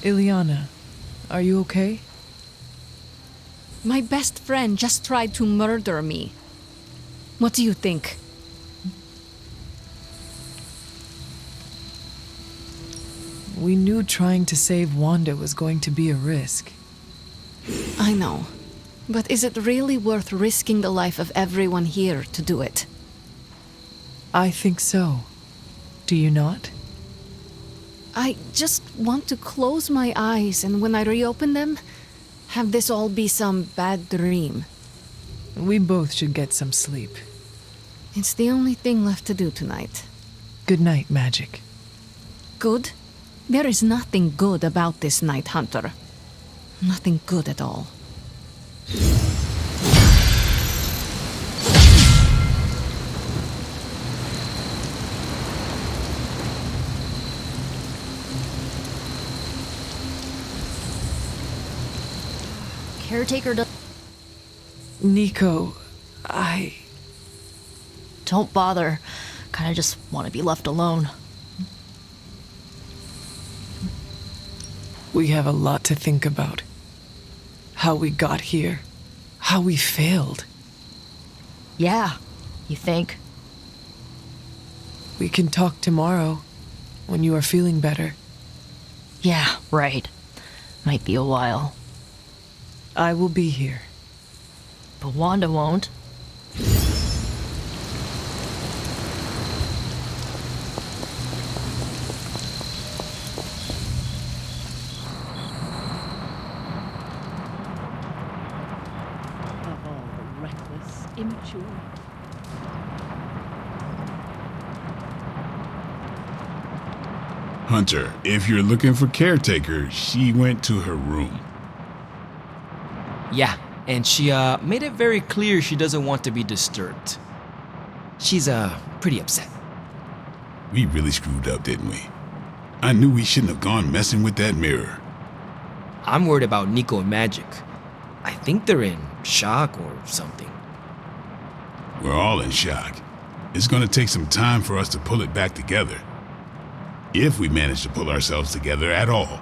Ileana, are you okay? My best friend just tried to murder me. What do you think? We knew trying to save Wanda was going to be a risk. I know. But is it really worth risking the life of everyone here to do it? I think so. Do you not? I just want to close my eyes and when I reopen them, have this all be some bad dream. We both should get some sleep. It's the only thing left to do tonight. Good night, Magic. Good? There is nothing good about this night, Hunter. Nothing good at all. Caretaker does. Nico, Don't bother. Kinda just want to be left alone. We have a lot to think about. How we got here. How we failed. Yeah, you think? We can talk tomorrow, when you are feeling better. Yeah, right. Might be a while. I will be here. But Wanda won't. Of all the reckless, immature. Hunter, if you're looking for caretaker, she went to her room. Yeah, and she made it very clear she doesn't want to be disturbed. She's pretty upset. We really screwed up, didn't we? I knew we shouldn't have gone messing with that mirror. I'm worried about Nico and Magic. I think they're in shock or something. We're all in shock. It's gonna take some time for us to pull it back together. If we manage to pull ourselves together at all.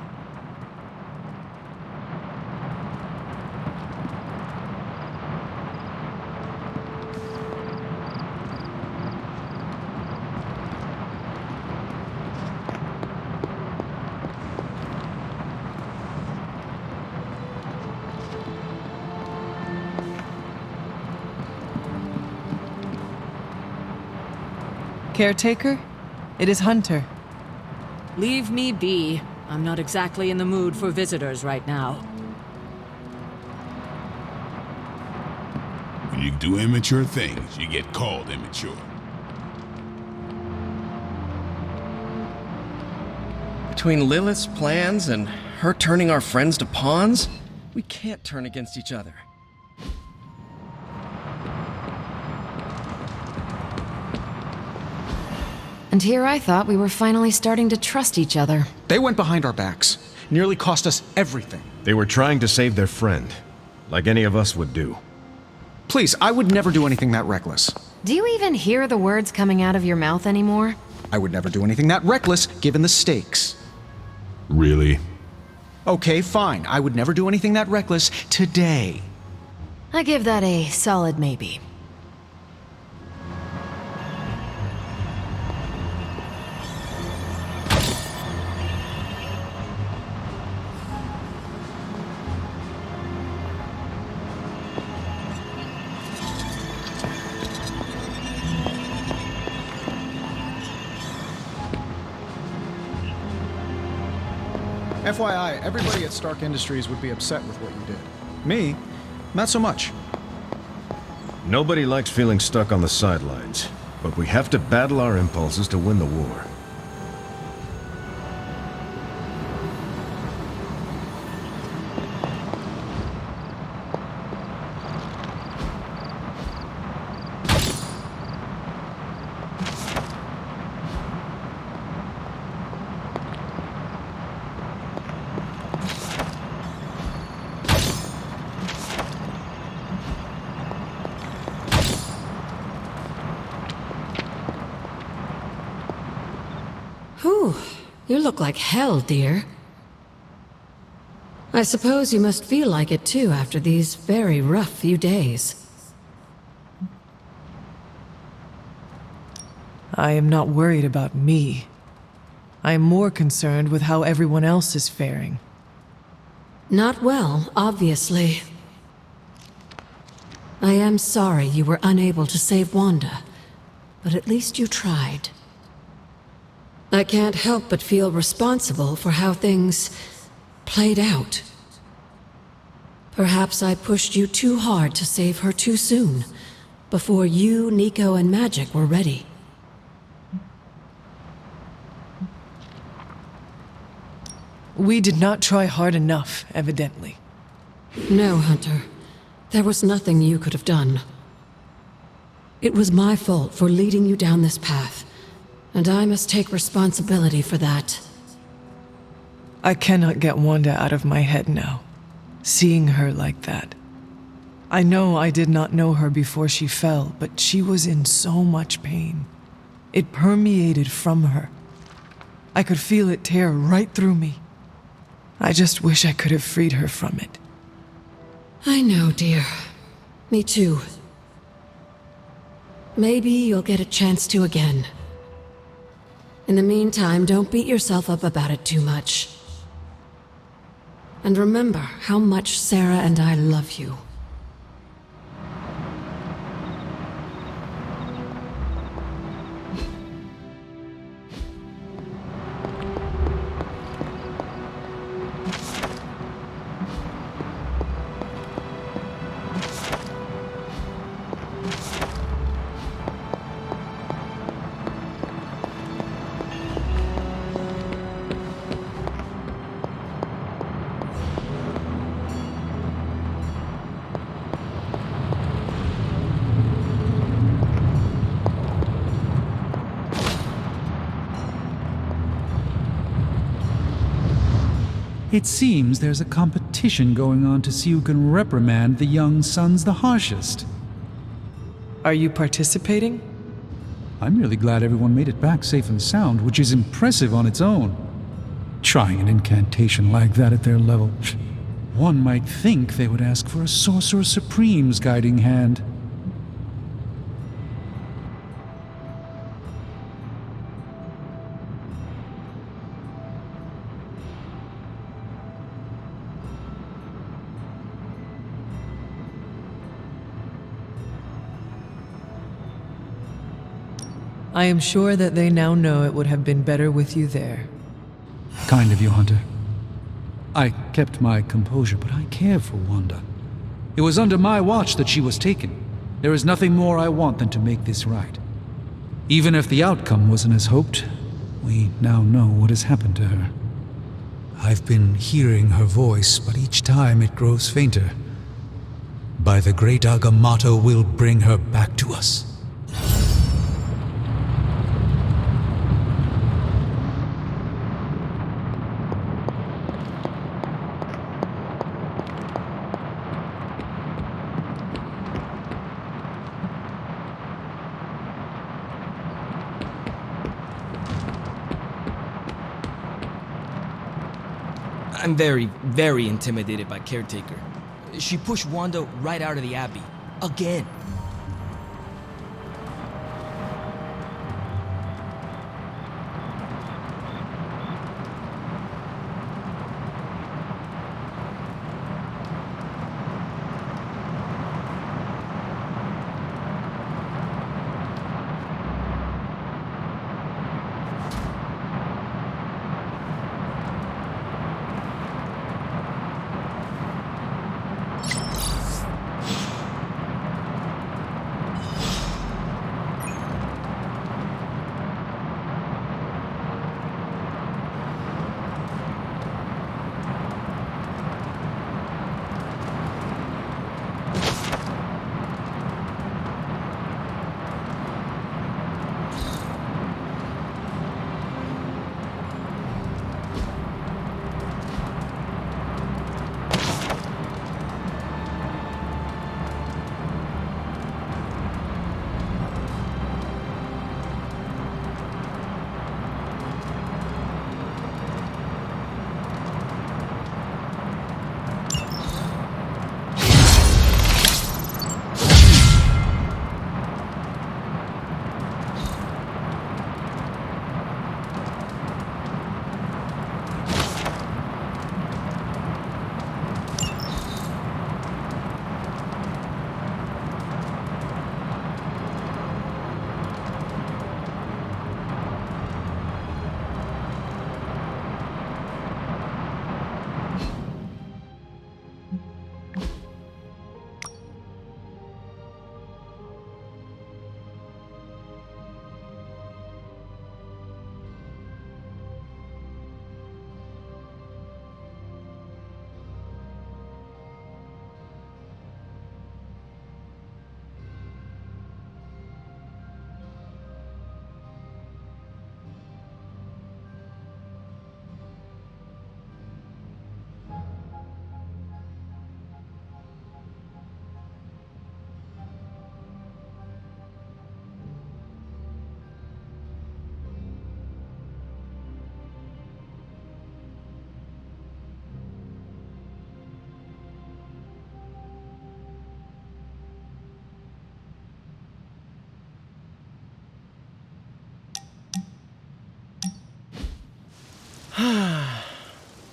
Caretaker? It is Hunter. Leave me be. I'm not exactly in the mood for visitors right now. When you do immature things, you get called immature. Between Lilith's plans and her turning our friends to pawns, we can't turn against each other. And here I thought we were finally starting to trust each other. They went behind our backs. Nearly cost us everything. They were trying to save their friend, like any of us would do. Please, I would never do anything that reckless. Do you even hear the words coming out of your mouth anymore? I would never do anything that reckless, given the stakes. Really? Okay, fine. I would never do anything that reckless today. I give that a solid maybe. FYI, everybody at Stark Industries would be upset with what you did. Me, not so much. Nobody likes feeling stuck on the sidelines, but we have to battle our impulses to win the war. Whew. You look like hell, dear. I suppose you must feel like it too after these very rough few days. I am not worried about me. I am more concerned with how everyone else is faring. Not well, obviously. I am sorry you were unable to save Wanda, but at least you tried. I can't help but feel responsible for how things played out. Perhaps I pushed you too hard to save her too soon, before you, Nico, and Magic were ready. We did not try hard enough, evidently. No, Hunter. There was nothing you could have done. It was my fault for leading you down this path, and I must take responsibility for that. I cannot get Wanda out of my head now, seeing her like that. I know I did not know her before she fell, but she was in so much pain. It permeated from her. I could feel it tear right through me. I just wish I could have freed her from it. I know, dear. Me too. Maybe you'll get a chance to again. In the meantime, don't beat yourself up about it too much. And remember how much Sarah and I love you. It seems there's a competition going on to see who can reprimand the young sons the harshest. Are you participating? I'm really glad everyone made it back safe and sound, which is impressive on its own. Trying an incantation like that at their level, one might think they would ask for a Sorcerer Supreme's guiding hand. I am sure that they now know it would have been better with you there. Kind of you, Hunter. I kept my composure, but I care for Wanda. It was under my watch that she was taken. There is nothing more I want than to make this right. Even if the outcome wasn't as hoped, we now know what has happened to her. I've been hearing her voice, but each time it grows fainter. By the great Agamotto, we'll bring her back to us. I'm very, very intimidated by Caretaker. She pushed Wanda right out of the Abbey. Again.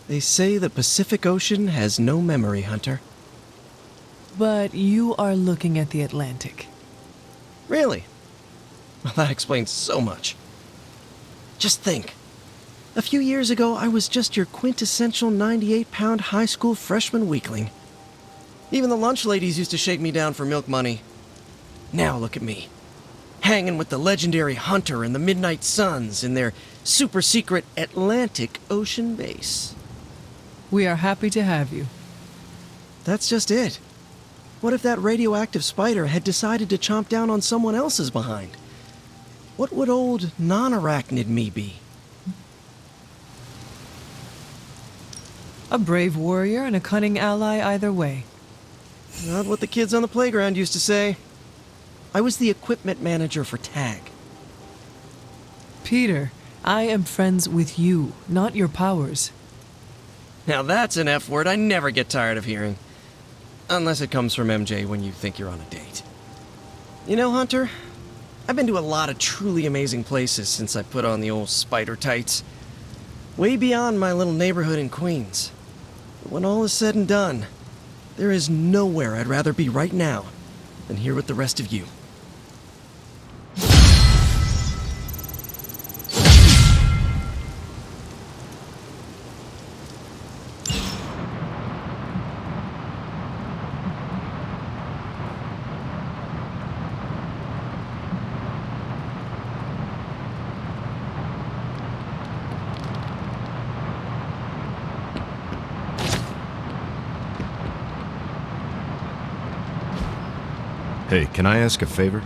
They say the Pacific Ocean has no memory, Hunter. But you are looking at the Atlantic. Really? Well, that explains so much. Just think. A few years ago, I was just your quintessential 98-pound high school freshman weakling. Even the lunch ladies used to shake me down for milk money. Now look at me. Hanging with the legendary Hunter and the Midnight Suns in their super-secret Atlantic Ocean base. We are happy to have you. That's just it. What if that radioactive spider had decided to chomp down on someone else's behind? What would old non-arachnid me be? A brave warrior and a cunning ally either way. Not what the kids on the playground used to say. I was the equipment manager for TAG. Peter, I am friends with you, not your powers. Now that's an F word I never get tired of hearing. Unless it comes from MJ when you think you're on a date. You know, Hunter, I've been to a lot of truly amazing places since I put on the old spider tights. Way beyond my little neighborhood in Queens. But when all is said and done, there is nowhere I'd rather be right now than here with the rest of you. Hey, can I ask a favor?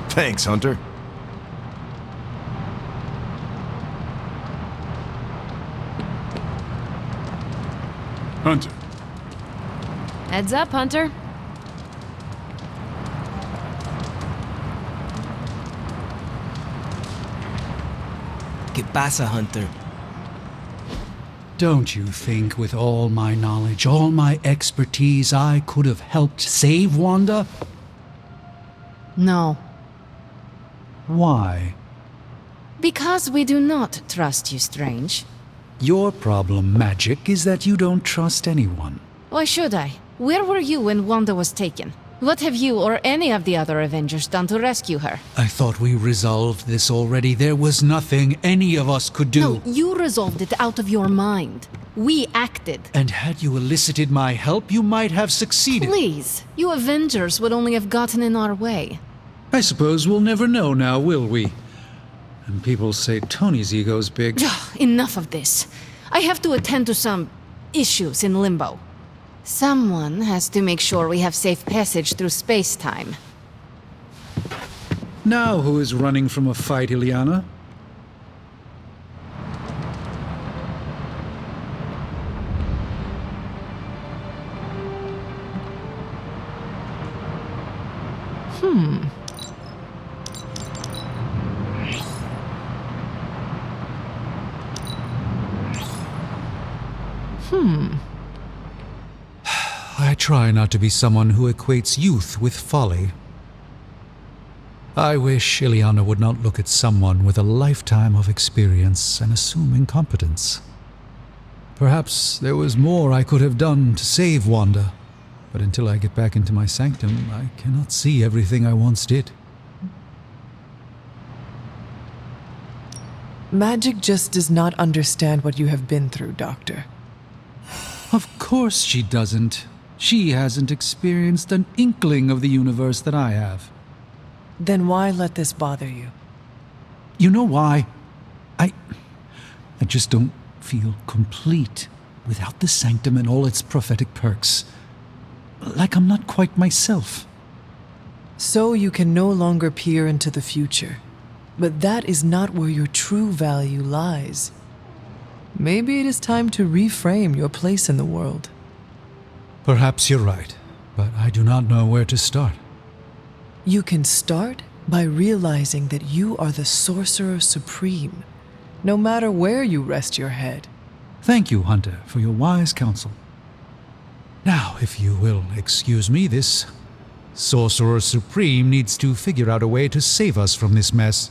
Thanks, Hunter. Hunter, Heads up, Hunter. ¿Qué pasa, Hunter? Don't you think with all my knowledge, all my expertise, I could have helped save Wanda? No, Why? because we do not trust you, Strange. Your problem, Magic, is that you don't trust anyone. Why should I? Where were you when Wanda was taken? What have you or any of the other Avengers done to rescue her? I thought we resolved this already. There was nothing any of us could do. No, you resolved it out of your mind. We acted. And had you elicited my help, you might have succeeded. Please, you Avengers would only have gotten in our way. I suppose we'll never know now, will we? And people say Tony's ego's big. Enough of this. I have to attend to some issues in Limbo. Someone has to make sure we have safe passage through space-time. Now who is running from a fight, Ileana? I try not to be someone who equates youth with folly. I wish Ileana would not look at someone with a lifetime of experience and assume incompetence. Perhaps there was more I could have done to save Wanda, but until I get back into my sanctum, I cannot see everything I once did. Magic just does not understand what you have been through, Doctor. Of course she doesn't. She hasn't experienced an inkling of the universe that I have. Then why let this bother you? You know why? I just don't feel complete without the sanctum and all its prophetic perks. Like I'm not quite myself. So you can no longer peer into the future. But that is not where your true value lies. Maybe it is time to reframe your place in the world. Perhaps you're right, but I do not know where to start. You can start by realizing that you are the Sorcerer Supreme, no matter where you rest your head. Thank you, Hunter, for your wise counsel. Now, if you will excuse me, this Sorcerer Supreme needs to figure out a way to save us from this mess.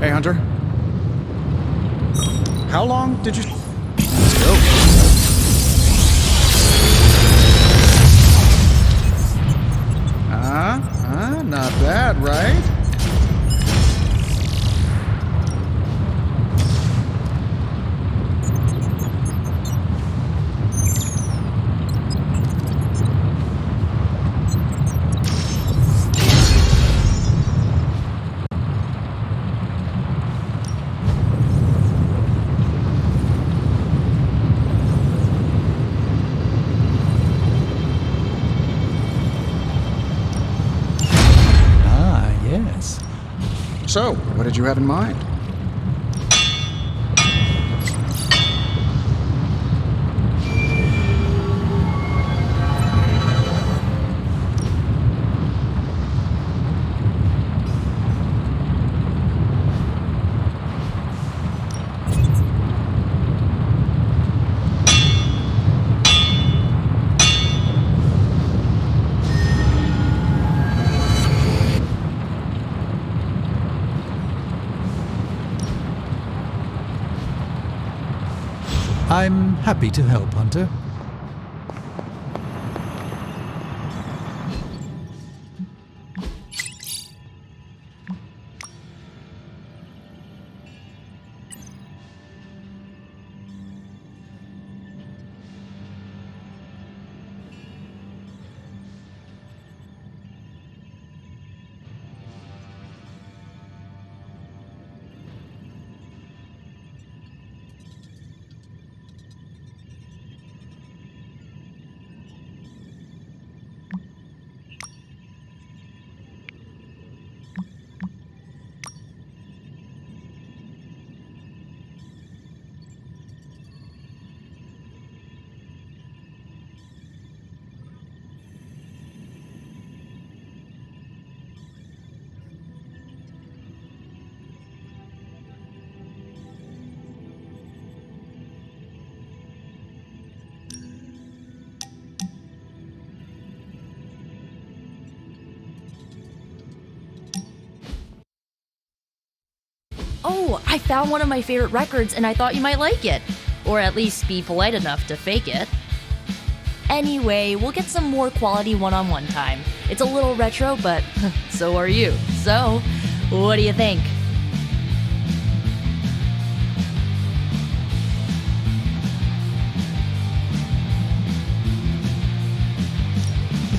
Hey, Hunter. How long did you... Let's go. Not bad, right? So, what did you have in mind? I'm happy to help, Hunter. Oh, I found one of my favorite records and I thought you might like it. Or at least be polite enough to fake it. Anyway, we'll get some more quality one-on-one time. It's a little retro, but so are you. So, what do you think?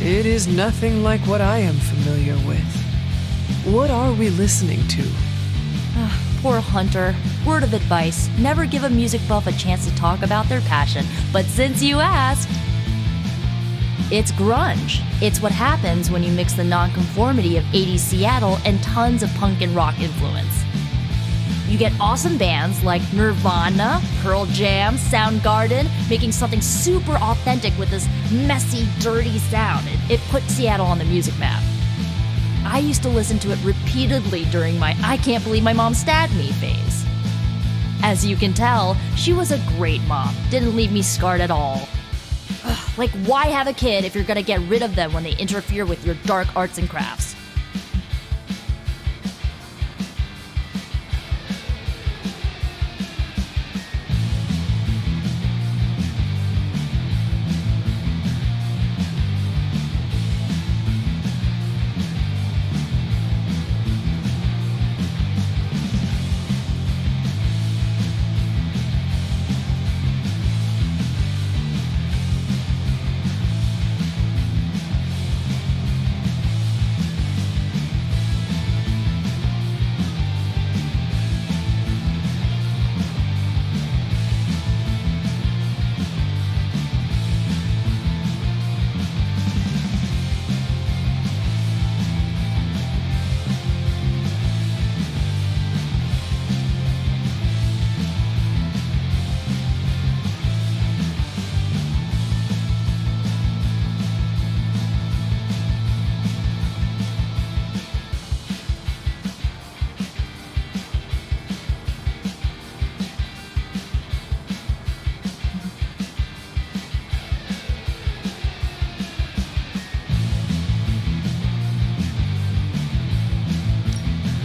It is nothing like what I am familiar with. What are we listening to? Poor Hunter. Word of advice, never give a music buff a chance to talk about their passion. But since you asked, it's grunge. It's what happens when you mix the nonconformity of 80s Seattle and tons of punk and rock influence. You get awesome bands like Nirvana, Pearl Jam, Soundgarden, making something super authentic with this messy, dirty sound. It put Seattle on the music map. I used to listen to it repeatedly during my I can't believe my mom stabbed me phase. As you can tell, she was a great mom, didn't leave me scarred at all. Like, why have a kid if you're gonna get rid of them when they interfere with your dark arts and crafts?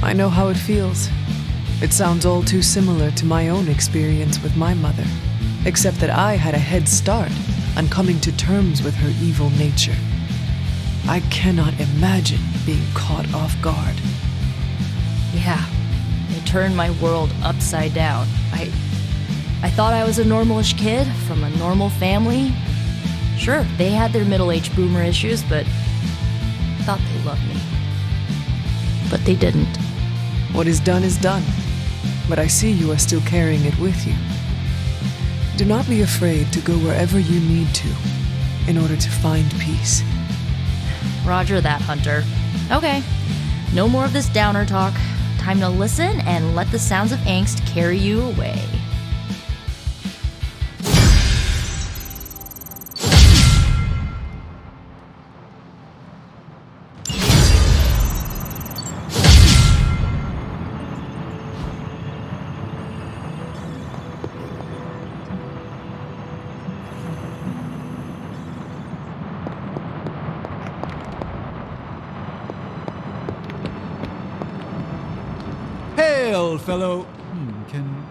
I know how it feels. It sounds all too similar to my own experience with my mother, except that I had a head start on coming to terms with her evil nature. I cannot imagine being caught off guard. Yeah, it turned my world upside down. I thought I was a normalish kid from a normal family. Sure, they had their middle-aged boomer issues, but I thought they loved me. But they didn't. What is done, but I see you are still carrying it with you. Do not be afraid to go wherever you need to in order to find peace. Roger that, Hunter. Okay, no more of this downer talk. Time to listen and let the sounds of angst carry you away. Hail, fellow. Can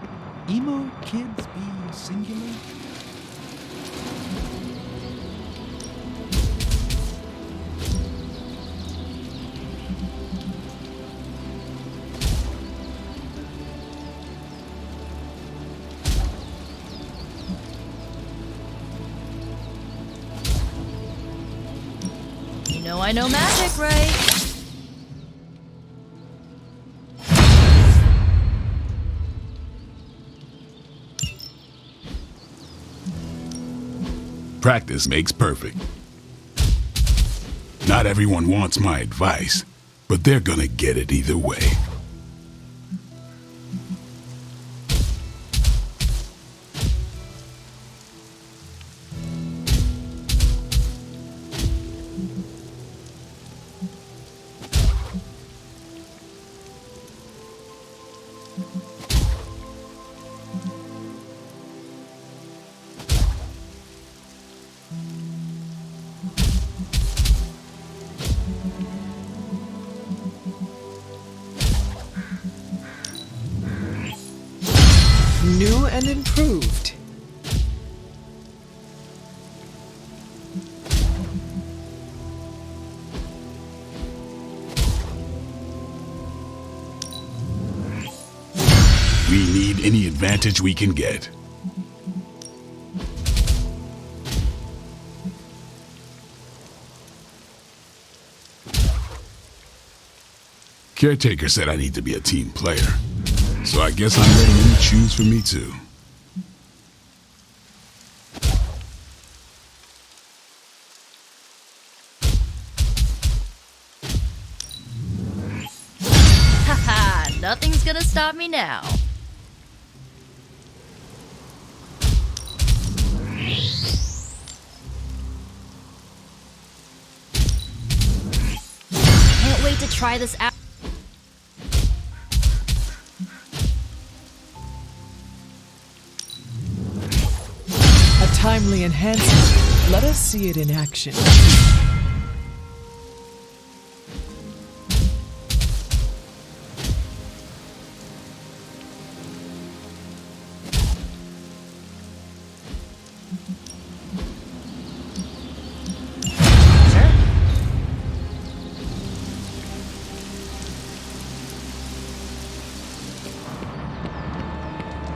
emo kids be singular? You know I know magic, right? Practice makes perfect. Not everyone wants my advice, but they're gonna get it either way. New and improved. We need any advantage we can get. Caretaker said I need to be a team player, so I guess I'm letting him choose for me too. Haha, nothing's gonna stop me now. Can't wait to try this out. A timely enhancement. Let us see it in action.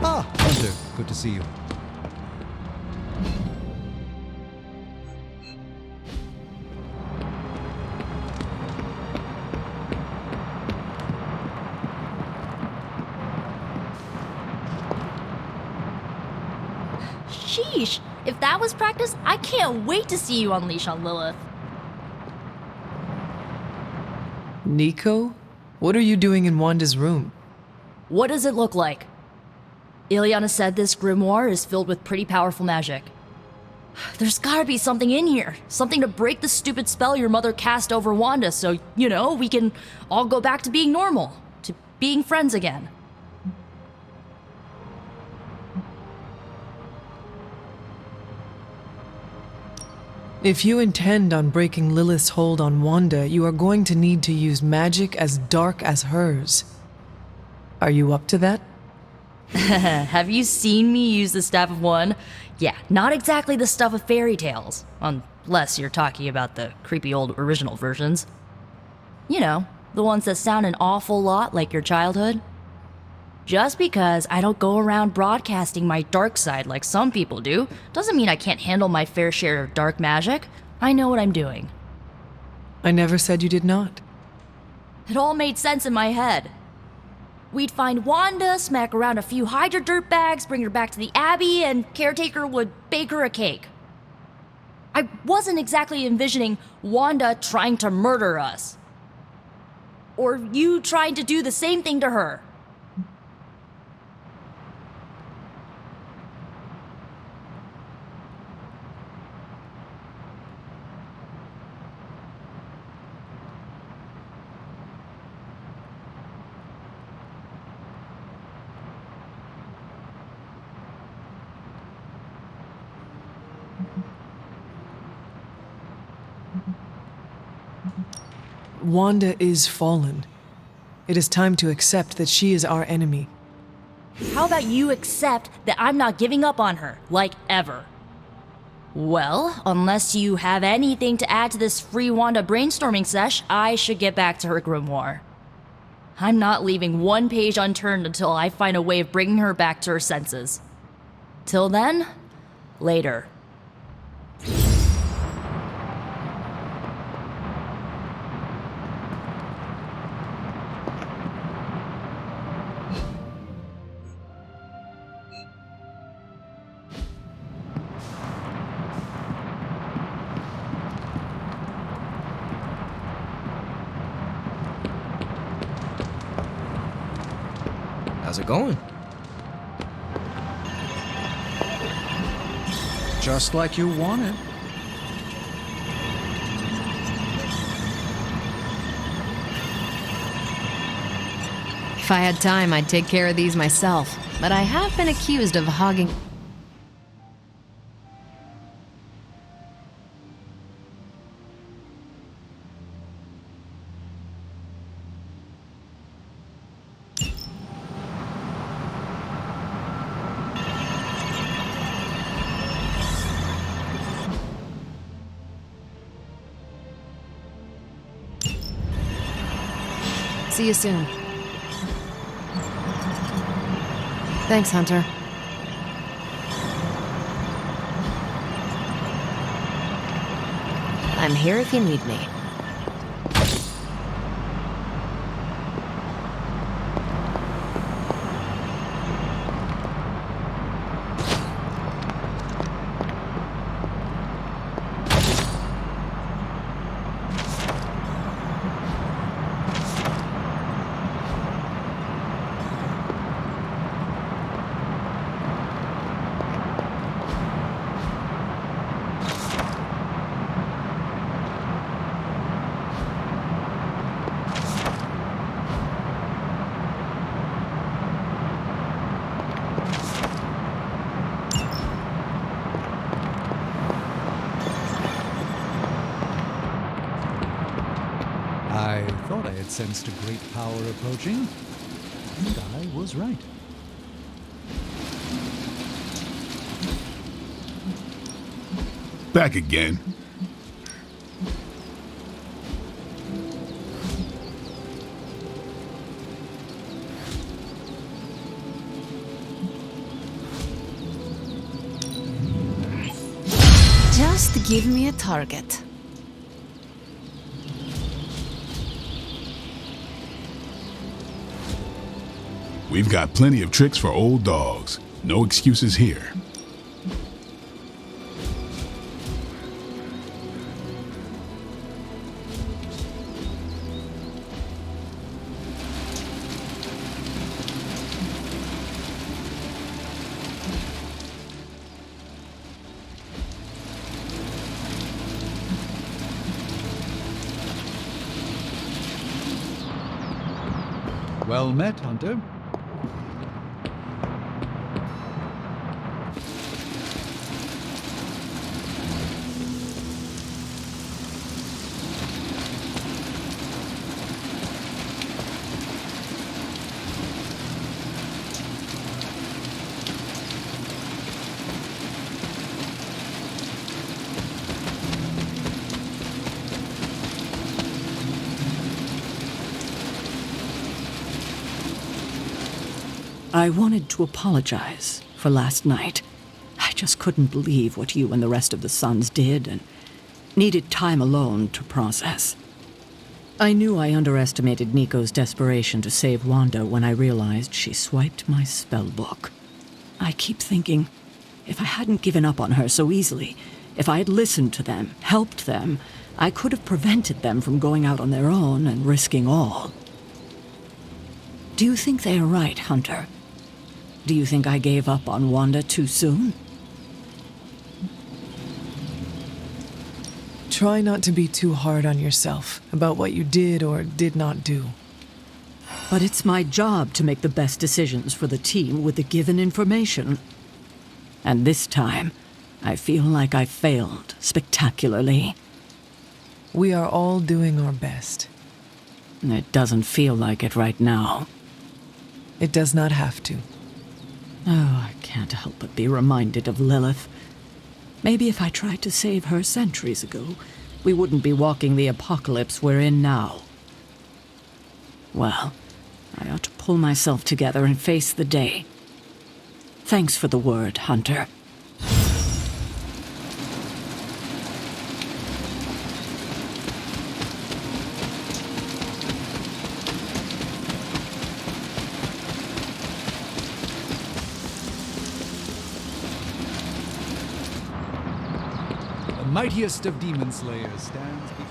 Ah, Hunter, good to see you. Sheesh, if that was practice, I can't wait to see you unleash on Lilith. Nico, what are you doing in Wanda's room? What does it look like? Ileana said this grimoire is filled with pretty powerful magic. There's gotta be something in here. Something to break the stupid spell your mother cast over Wanda so, you know, we can all go back to being normal. To being friends again. If you intend on breaking Lilith's hold on Wanda, you are going to need to use magic as dark as hers. Are you up to that? Have you seen me use the Staff of One? Yeah, not exactly the stuff of fairy tales. Unless you're talking about the creepy old original versions. You know, the ones that sound an awful lot like your childhood. Just because I don't go around broadcasting my dark side like some people do, doesn't mean I can't handle my fair share of dark magic. I know what I'm doing. I never said you did not. It all made sense in my head. We'd find Wanda, smack around a few Hydra dirtbags, bring her back to the Abbey, and Caretaker would bake her a cake. I wasn't exactly envisioning Wanda trying to murder us. or you trying to do the same thing to her. Wanda is fallen. It is time to accept that she is our enemy. How about you accept that I'm not giving up on her, like ever? Well, unless you have anything to add to this free Wanda brainstorming sesh, I should get back to her grimoire. I'm not leaving one page unturned until I find a way of bringing her back to her senses. Till then, later. How's it going? Just like you wanted. If I had time, I'd take care of these myself, but I have been accused of hogging. See you soon. Thanks, Hunter. I'm here if you need me. I thought I had sensed a great power approaching, and I was right. Back again. Just give me a target. We've got plenty of tricks for old dogs. No excuses here. Well met, Hunter. I wanted to apologize for last night. I just couldn't believe what you and the rest of the Sons did and needed time alone to process. I knew I underestimated Nico's desperation to save Wanda when I realized she swiped my spell book. I keep thinking, if I hadn't given up on her so easily, if I had listened to them, helped them, I could have prevented them from going out on their own and risking all. Do you think they are right, Hunter? Do you think I gave up on Wanda too soon? Try not to be too hard on yourself about what you did or did not do. But it's my job to make the best decisions for the team with the given information. And this time, I feel like I failed spectacularly. We are all doing our best. It doesn't feel like it right now. It does not have to. Oh, I can't help but be reminded of Lilith. Maybe if I tried to save her centuries ago, we wouldn't be walking the apocalypse we're in now. Well, I ought to pull myself together and face the day. Thanks for the word, Hunter. The mightiest of demon slayers stands before